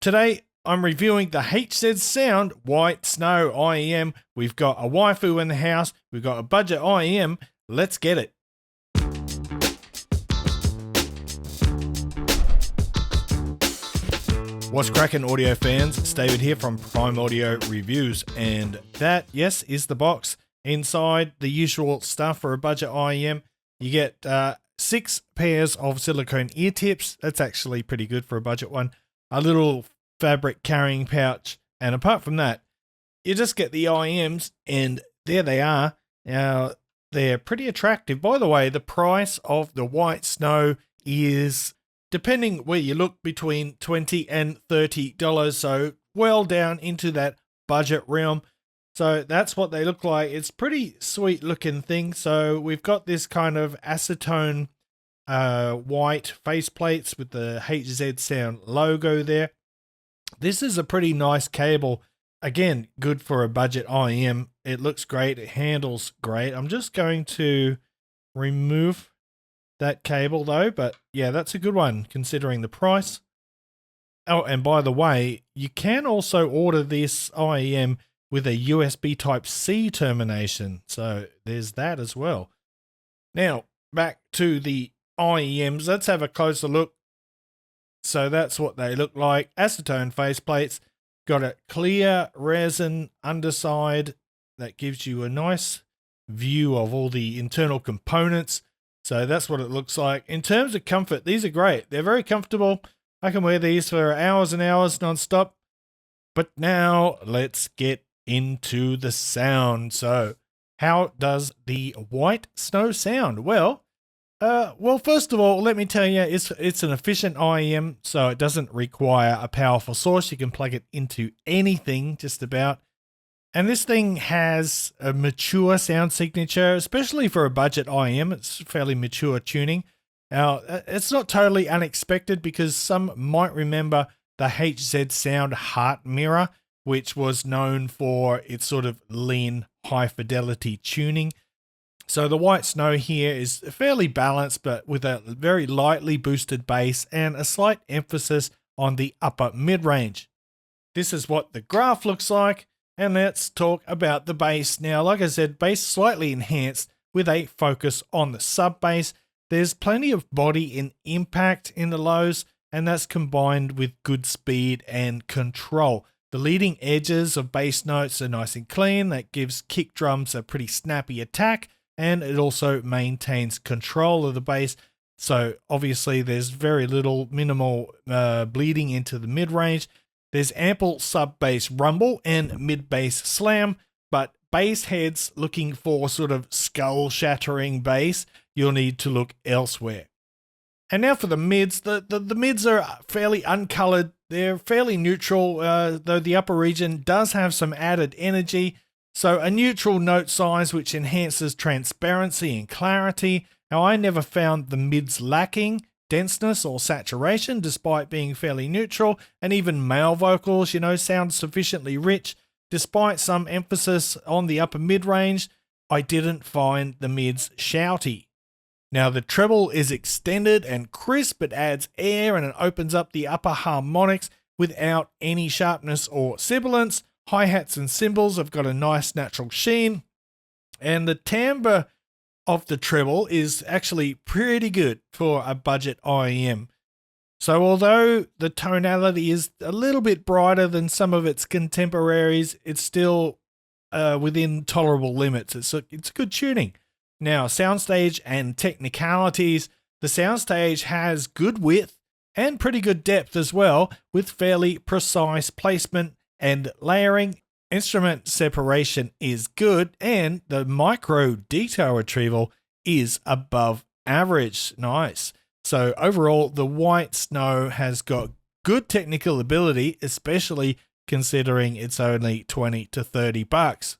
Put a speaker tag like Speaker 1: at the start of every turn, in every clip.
Speaker 1: Today, I'm reviewing the HZSOUND White Snow IEM. We've got a waifu in the house. We've got a budget IEM. Let's get it. What's cracking, audio fans? It's David here from Prime Audio Reviews, and that, yes, is the box. Inside, the usual stuff for a budget IEM. You get 6 pairs of silicone ear tips. That's actually pretty good for a budget one. A little fabric carrying pouch, and apart from that, you just get the IEMs, and there they are. Now, they're pretty attractive. By the way, the price of the White Snow is, depending where you look, between $20 and $30, so well down into that budget realm. So that's what they look like. It's pretty sweet looking thing. So we've got this kind of acetone white faceplates with the HZSOUND logo there. This is a pretty nice cable. Again, good for a budget IEM. It looks great. It handles great. I'm just going to remove that cable though, but yeah, that's a good one considering the price. Oh, and by the way, you can also order this IEM with a USB Type-C termination. So there's that as well. Now, back to the IEMs. Let's have a closer look. So that's what they look like. Acetone faceplates. Got a clear resin underside that gives you a nice view of all the internal components. So that's what it looks like. In terms of comfort, these are great. They're very comfortable. I can wear these for hours and hours non-stop. But now let's get into the sound. So how does the White Snow sound? Well, first of all, let me tell you, it's an efficient IEM, so it doesn't require a powerful source. You can plug it into anything, just about. And this thing has a mature sound signature, especially for a budget IEM. It's fairly mature tuning. Now, it's not totally unexpected because some might remember the HZSOUND Heart Mirror, which was known for its sort of lean, high-fidelity tuning. So the White Snow here is fairly balanced, but with a very lightly boosted bass and a slight emphasis on the upper mid-range. This is what the graph looks like, and let's talk about the bass. Now, like I said, bass slightly enhanced with a focus on the sub-bass. There's plenty of body and impact in the lows, and that's combined with good speed and control. The leading edges of bass notes are nice and clean. That gives kick drums a pretty snappy attack, and it also maintains control of the bass. So obviously there's very minimal bleeding into the mid-range. There's ample sub-bass rumble and mid-bass slam, but bass heads looking for sort of skull-shattering bass, you'll need to look elsewhere. And now for the mids. The mids are fairly uncolored. They're fairly neutral, though the upper region does have some added energy. So a neutral note size which enhances transparency and clarity. Now, I never found the mids lacking denseness or saturation despite being fairly neutral, and even male vocals, sound sufficiently rich. Despite some emphasis on the upper mid-range, I didn't find the mids shouty. Now, the treble is extended and crisp. It adds air and it opens up the upper harmonics without any sharpness or sibilance. Hi-hats and cymbals have got a nice natural sheen, and the timbre of the treble is actually pretty good for a budget IEM. So although the tonality is a little bit brighter than some of its contemporaries, it's still within tolerable limits. It's good tuning. Now, soundstage and technicalities. The soundstage has good width and pretty good depth as well, with fairly precise placement and layering. Instrument separation is good, and the micro detail retrieval is above average. Nice. So overall, the White Snow has got good technical ability, especially considering it's only $20 to $30.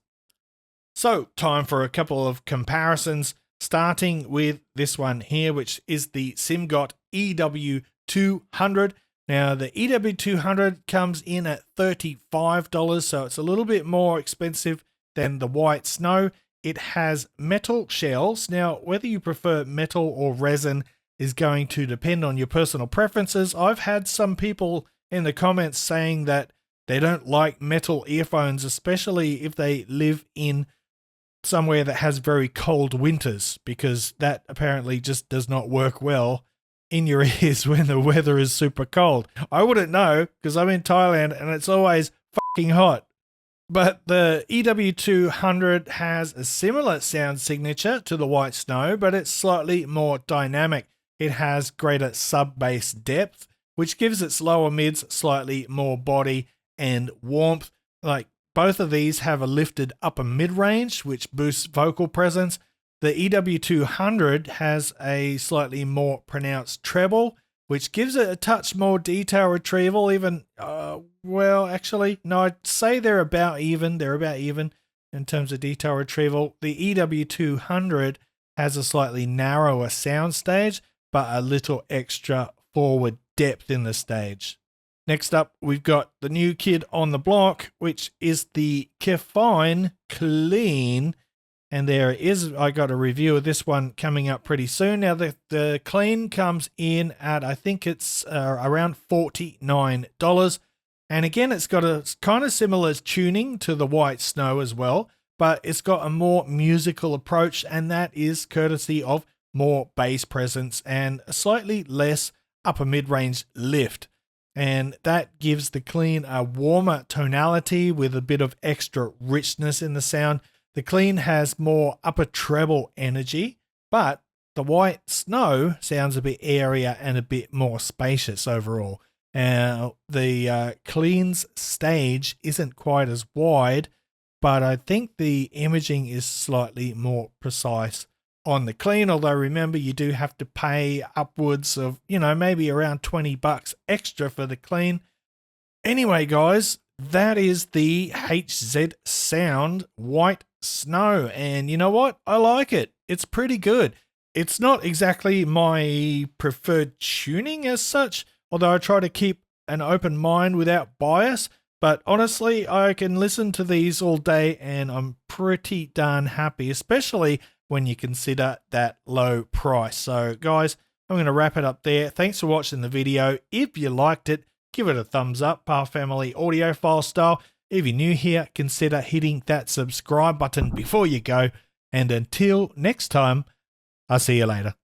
Speaker 1: So time for a couple of comparisons, starting with this one here, which is the SimGot EW200. Now, the EW200 comes in at $35, so it's a little bit more expensive than the White Snow. It has metal shells. Now, whether you prefer metal or resin is going to depend on your personal preferences. I've had some people in the comments saying that they don't like metal earphones, especially if they live in somewhere that has very cold winters, because that apparently just does not work well in your ears when the weather is super cold. I wouldn't know because I'm in Thailand and it's always fucking hot. But the EW200 has a similar sound signature to the White Snow, but it's slightly more dynamic. It has greater sub-bass depth, which gives its lower mids slightly more body and warmth. Like, both of these have a lifted upper mid-range, which boosts vocal presence. The EW200 has a slightly more pronounced treble, which gives it a touch more detail retrieval. Even, well, actually, no, I'd say they're about even. They're about even in terms of detail retrieval. The EW200 has a slightly narrower sound stage, but a little extra forward depth in the stage. Next up, we've got the new kid on the block, which is the Kefine Clean. And there it is. I got a review of this one coming up pretty soon. Now, the Clean comes in at, I think it's around $49. And again, it's got a kind of similar tuning to the White Snow as well, but it's got a more musical approach, and that is courtesy of more bass presence and a slightly less upper mid-range lift. And that gives the Clean a warmer tonality with a bit of extra richness in the sound. The Clean has more upper treble energy, but the White Snow sounds a bit airier and a bit more spacious overall. The Clean's stage isn't quite as wide, but I think the imaging is slightly more precise on the Clean, although remember, you do have to pay upwards of, maybe around $20 extra for the Clean. Anyway, guys, that is the HZSOUND White Snow, and you know what? I like it. It's pretty good. It's not exactly my preferred tuning as such, although I try to keep an open mind without bias, but honestly, I can listen to these all day and I'm pretty darn happy, especially when you consider that low price. So guys, I'm going to wrap it up there. Thanks for watching the video. If you liked it, give it a thumbs up, Par Family Audiophile style. If you're new here, consider hitting that subscribe button before you go. And until next time, I'll see you later.